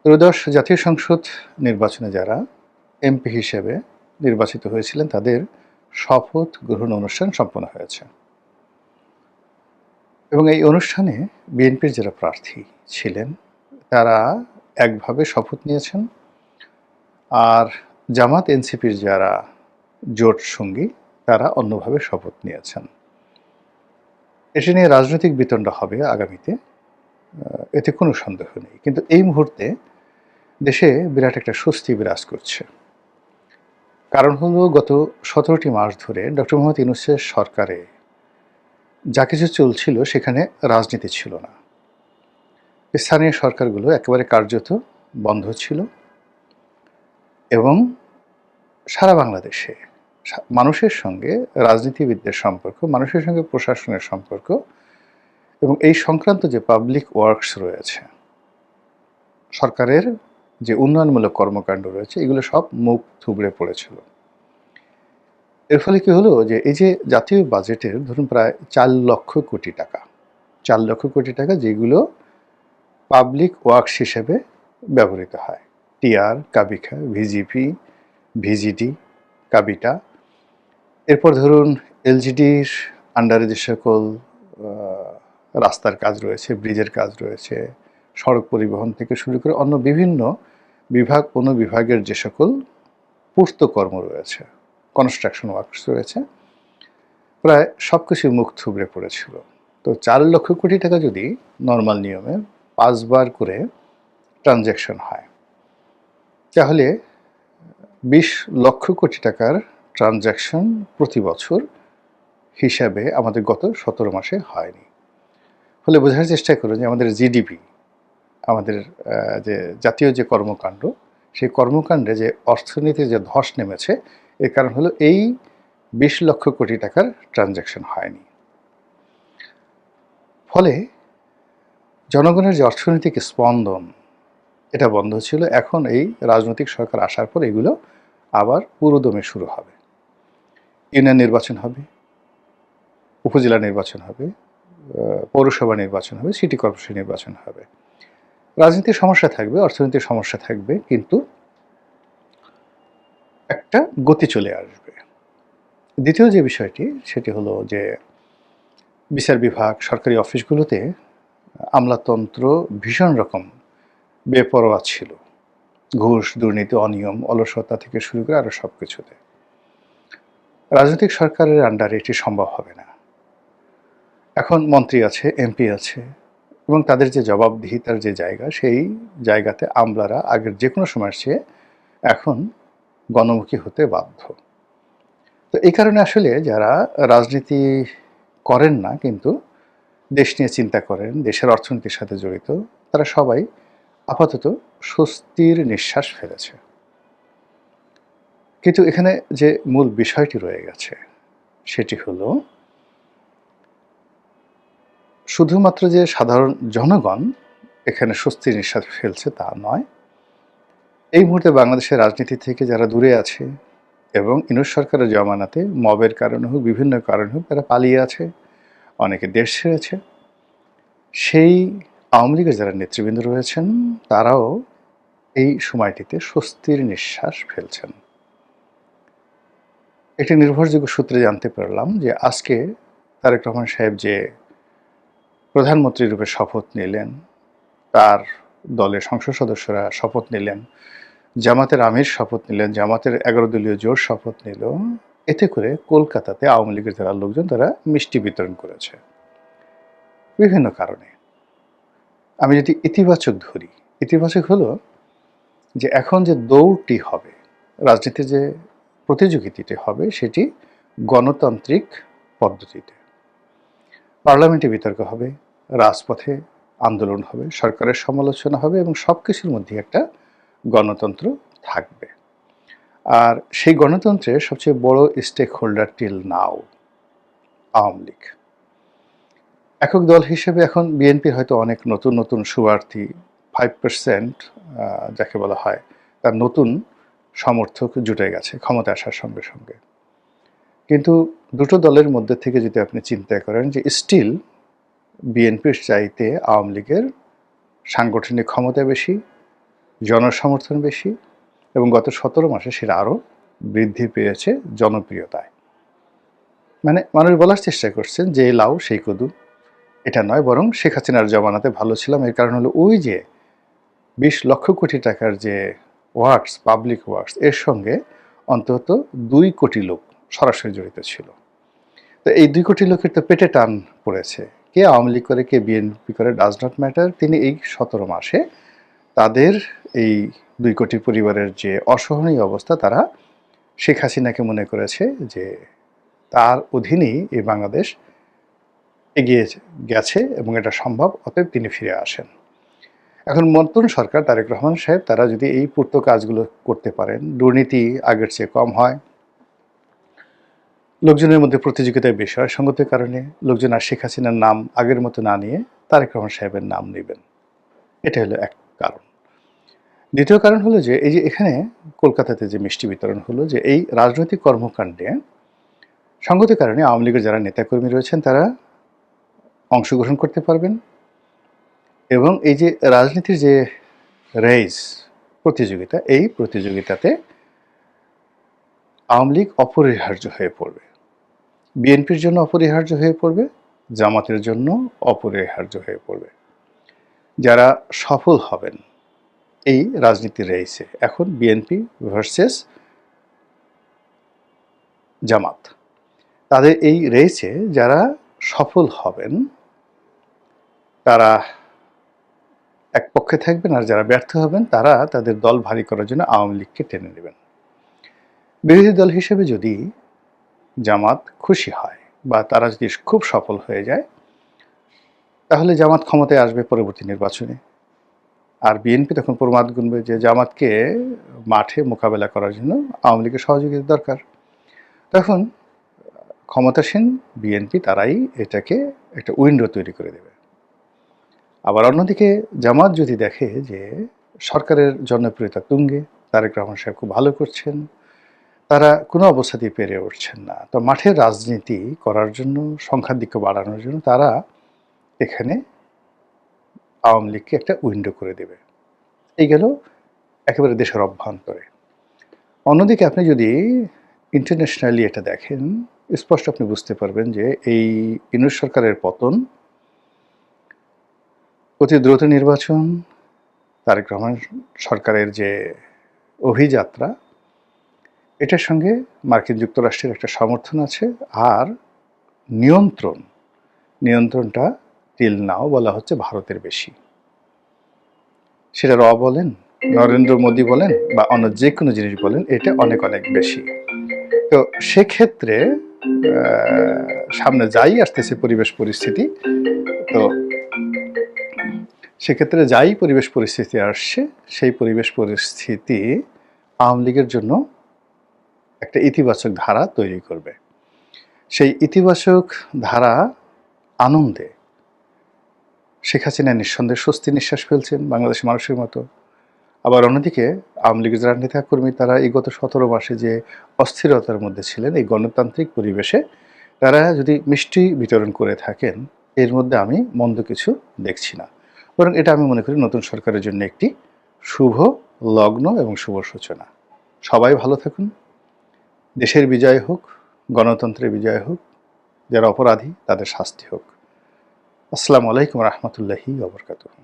ত্রয়োদশ জাতীয় সংসদ নির্বাচনে যারা এমপি হিসেবে নির্বাচিত হয়েছিলেন তাদের শপথ গ্রহণ অনুষ্ঠান সম্পন্ন হয়েছে এবং এই অনুষ্ঠানে বিএনপির যারা প্রার্থী ছিলেন তারা একভাবে শপথ নিয়েছেন, আর জামাত এনসিপির যারা জোট সঙ্গী তারা অন্যভাবে শপথ নিয়েছেন। এটি নিয়ে রাজনৈতিক বিতণ্ডা হবে আগামীতে, এতে কোনো সন্দেহ নেই। কিন্তু এই মুহূর্তে দেশে বিরাট একটা স্বস্তি বিরাজ করছে। কারণ হলো গত ১৭টি মাস ধরে ডক্টর মোহাম্মদ ইউনূসের সরকারে যা কিছু চলছিল সেখানে রাজনীতি ছিল না। স্থানীয় সরকারগুলো একেবারে কার্যত বন্ধ ছিল এবং সারা বাংলাদেশে মানুষের সঙ্গে রাজনীতিবিদদের সম্পর্ক, মানুষের সঙ্গে প্রশাসনের সম্পর্ক এবং এই সংক্রান্ত যে পাবলিক ওয়ার্কস রয়েছে, সরকারের যে উন্নয়নমূলক কর্মকাণ্ড রয়েছে, এগুলো সব মুখ থুবড়ে পড়েছিল। এর ফলে কি হলো যে এই যে জাতীয় বাজেটের ধরুন প্রায় ৪ লক্ষ কোটি টাকা, ৪ লক্ষ কোটি টাকা যেগুলো পাবলিক ওয়ার্কস হিসেবে ব্যবহৃত হয়, টিআর, কাবিখা, ভিজিপি, ভিজিডি, কাবিটা, এরপর ধরুন এলজিডির আন্ডারে যে সকল রাস্তার কাজ রয়েছে, ব্রিজের কাজ রয়েছে, সড়ক পরিবহন থেকে শুরু করে অন্য বিভিন্ন বিভাগ অনুবিভাগের যে সকল পূর্তকর্ম রয়েছে, কনস্ট্রাকশন ওয়ার্কস রয়েছে, প্রায় সব কিছুই মুখ থুবড়ে পড়েছিল। তো ৪ লক্ষ কোটি টাকা যদি নর্মাল নিয়মে ৫ বার করে ট্রানজ্যাকশন হয়, তাহলে ২০ লক্ষ কোটি টাকার ট্রানজ্যাকশন প্রতি বছর হিসাবে আমাদের গত ১৭ মাসে হয়নি। ফলে বোঝার চেষ্টা করুন যে আমাদের জিডিপি, আমাদের যে জাতীয় যে কর্মকাণ্ড, সেই কর্মকাণ্ডে যে অর্থনীতির যে ধস নেমেছে, এর কারণ হলো এই ২০ লক্ষ কোটি টাকার ট্রানজ্যাকশন হয়নি। ফলে জনগণের যে অর্থনৈতিক স্পন্দন, এটা বন্ধ ছিল। এখন এই রাজনৈতিক সরকার আসার পর এগুলো আবার পুরোদমে শুরু হবে। ইউনিয়ন নির্বাচন হবে, উপজেলা নির্বাচন হবে, পৌরসভা নির্বাচন হবে, সিটি কর্পোরেশন নির্বাচন হবে। রাজনীতির সমস্যা থাকবে, অর্থনীতির সমস্যা থাকবে, কিন্তু একটা গতি চলে আসবে। দ্বিতীয় যে বিষয়টি, সেটি হলো যে বিচার বিভাগ, সরকারি অফিসগুলোতে আমলাতন্ত্র ভীষণ রকম বেপরোয়া ছিল। ঘুষ, দুর্নীতি, অনিয়ম, অলসতা থেকে শুরু করে আরও সব কিছুতে। রাজনৈতিক সরকারের আন্ডারে এটি সম্ভব হবে না। এখন মন্ত্রী আছে, এমপি আছে এবং তাদের যে জবাবদিহিতার যে জায়গা, সেই জায়গাতে আমলারা আগের যে কোনো সময়ের চেয়ে এখন গণমুখী হতে বাধ্য। তো এই কারণে আসলে যারা রাজনীতি করেন না কিন্তু দেশ নিয়ে চিন্তা করেন, দেশের অর্থনীতির সাথে জড়িত, তারা সবাই আপাতত স্বস্তির নিঃশ্বাস ফেলেছে। কিন্তু এখানে যে মূল বিষয়টি রয়ে গেছে সেটি হলো শুধুমাত্র যে সাধারণ জনগণ এখানে স্বস্তির নিঃশ্বাস ফেলছে তা নয়। এই মুহূর্তে বাংলাদেশের রাজনীতি থেকে যারা দূরে আছে এবং ইউনূস সরকারের জমানাতে মবের কারণে হোক, বিভিন্ন কারণে হোক, তারা পালিয়ে আছে, অনেকে দেশ ছেড়েছে, সেই আওয়ামী লীগের যারা নেতৃবৃন্দ রয়েছেন তারাও এই সময়টিতে স্বস্তির নিঃশ্বাস ফেলছেন। একটি নির্ভরযোগ্য সূত্রে জানতে পারলাম যে আজকে তারেক রহমান সাহেব যে প্রধানমন্ত্রী রূপে শপথ নিলেন, তার দলের সংসদ সদস্যরা শপথ নিলেন, জামাতের আমির শপথ নিলেন, জামাতের ১১ দলীয় জোট শপথ নিল, এতে করে কলকাতাতে আওয়ামী লীগের যারা লোকজন তারা মিষ্টি বিতরণ করেছে বিভিন্ন কারণে। আমি যদি ইতিবাচক ধরি, ইতিবাচক হলো যে এখন যে দৌড়টি হবে, রাজনীতির যে প্রতিযোগিতাটি হবে, সেটি গণতান্ত্রিক পদ্ধতিতে। পার্লামেন্টে বিতর্ক হবে, রাজপথে আন্দোলন হবে, সরকারের সমালোচনা হবে এবং সব কিছুর মধ্যে একটা গণতন্ত্র থাকবে। আর সেই গণতন্ত্রের সবচেয়ে বড় stakeholder till now Awami League. একক দল হিসেবে এখন বিএনপির হয়তো অনেক নতুন নতুন শুভার্থী, 5% যাকে বলা হয়, তার নতুন সমর্থক জুটে গেছে ক্ষমতা আসার সঙ্গে সঙ্গে। কিন্তু দুটো দলের মধ্যে থেকে যদি আপনি চিন্তা করেন যে স্টিল বিএনপির চাইতে আওয়ামী লীগের সাংগঠনিক ক্ষমতা বেশি, জনসমর্থন বেশি এবং গত 17 মাসে সেটা আরও বৃদ্ধি পেয়েছে জনপ্রিয়তায়। মানে মানুষ বলার চেষ্টা করছেন যে লাউ সেই কদু, এটা নয়, বরং শেখ হাসিনার জমানাতে ভালো ছিলাম। এর কারণ হলো ওই যে 20 লক্ষ কোটি টাকার যে ওয়ার্কস, পাবলিক ওয়ার্কস, এর সঙ্গে অন্তত 2 কোটি লোক সরাসরি জড়িত ছিল। তো এই 2 কোটি লোকের তো পেটে টান পড়েছে। কে আওয়ামী লীগ করে, কে বিএনপি করে, ডাজ নট ম্যাটার। তিনি এই 17 মাসে তাদের এই 2 কোটি পরিবারের যে অসহনীয় অবস্থা, তারা শেখ হাসিনাকে মনে করেছে যে তার অধীনেই এই বাংলাদেশ এগিয়ে গেছে এবং এটা সম্ভব, অতএব তিনি ফিরে আসেন। এখন নতুন সরকার তারেক রহমান সাহেব তারা যদি এই পূর্ত কাজগুলো করতে পারেন, দুর্নীতি আগের চেয়ে কম হয়, লোকজনের মধ্যে প্রতিযোগিতার বেশি হয়, সঙ্গতের কারণে লোকজন আর শেখ হাসিনার নাম আগের মতো না নিয়ে তারেক রহমান সাহেবের নাম নেবেন। এটা হলো এক কারণ। দ্বিতীয় কারণ হলো যে এই যে এখানে কলকাতাতে যে মিষ্টি বিতরণ হলো, যে এই রাজনৈতিক কর্মকাণ্ডে সঙ্গতের কারণে আওয়ামী লীগের যারা নেতাকর্মী রয়েছেন তারা অংশগ্রহণ করতে পারবেন এবং এই যে রাজনীতির যে রেস, প্রতিযোগিতা, এই প্রতিযোগিতাতে আওয়ামী লীগ অপরিহার্য হয়ে পড়বে, বিএনপির জন্য অপরিহার্য হয়ে পড়বে, জামাতের জন্য অপরিহার্য হয়ে পড়বে। যারা সফল হবেন এই রাজনীতির রেসে, এখন বিএনপি ভার্সেস জামাত, তাদের এই রেসে যারা সফল হবেন তারা এক পক্ষে থাকবেন, আর যারা ব্যর্থ হবেন তারা তাদের দল ভারী করার জন্য আওয়ামী লীগকে টেনে নেবেন। বিরোধী দল হিসেবে যদি জামাত খুশি হয় বা তারা যদি খুব সফল হয়ে যায়, তাহলে জামাত ক্ষমতায় আসবে পরবর্তী নির্বাচনে। আর বিএনপি তখন প্রমাদ গুনবে যে জামাতকে মাঠে মোকাবেলা করার জন্য আওয়ামী লীগের সহযোগিতা দরকার। তখন ক্ষমতাসীন বিএনপি তারাই এটাকে একটা উইন্ডো তৈরি করে দেবে। আবার অন্যদিকে জামাত যদি দেখে যে সরকারের জনপ্রিয়তা তুঙ্গে, তারেক রহমান সাহেব খুব ভালো করছেন, তারা কোনো অবস্থাতেই পেরে উঠছেন না, তো মাঠের রাজনীতি করার জন্য, সংখ্যাধিক্য বাড়ানোর জন্য তারা এখানে আওয়ামী লীগকে একটা উইন্ডো করে দেবে। এই গেল একেবারে দেশের অভ্যন্তরে। অন্যদিকে আপনি যদি ইন্টারন্যাশনালি এটা দেখেন, স্পষ্ট আপনি বুঝতে পারবেন যে এই ইউনূস সরকারের পতন, অতি দ্রুত নির্বাচন, তারেক রহমান সরকারের যে অভিযাত্রা, এটার সঙ্গে মার্কিন যুক্তরাষ্ট্রের একটা সমর্থন আছে। আর নিয়ন্ত্রণটা টিল নাও বলা হচ্ছে ভারতের বেশি। সেটা বলেন, নরেন্দ্র মোদী বলেন বা অন্য যে কোনো জিনিস বলেন, এটা অনেক অনেক বেশি। তো সেক্ষেত্রে সামনে যাই আসতেছে পরিবেশ পরিস্থিতি, তো সেক্ষেত্রে যাই পরিবেশ পরিস্থিতি আসছে, সেই পরিবেশ পরিস্থিতি আওয়ামী লীগের জন্য একটা ইতিবাচক ধারা তৈরি করবে। সেই ইতিবাচক ধারা আনন্দে শেখ হাসিনা নিঃসন্দেহে স্বস্তি নিঃশ্বাস ফেলছেন বাংলাদেশের মানুষের মতো। আবার অন্যদিকে আওয়ামী লীগের যারা নেতাকর্মী, তারা এই গত 17 মাসে যে অস্থিরতার মধ্যে ছিলেন, এই গণতান্ত্রিক পরিবেশে তারা যদি মিষ্টি বিতরণ করে থাকেন, এর মধ্যে আমি মন্দ কিছু দেখছি না। বরং এটা আমি মনে করি নতুন সরকারের জন্য একটি শুভ লগ্ন এবং শুভ সূচনা। সবাই ভালো থাকুন, দেশের বিজয় হোক, গণতন্ত্রের বিজয় হোক, যারা অপরাধী তাদের শাস্তি হোক। আসসালামু আলাইকুম রহমতুল্লাহি ওয়া বারাকাতুহু।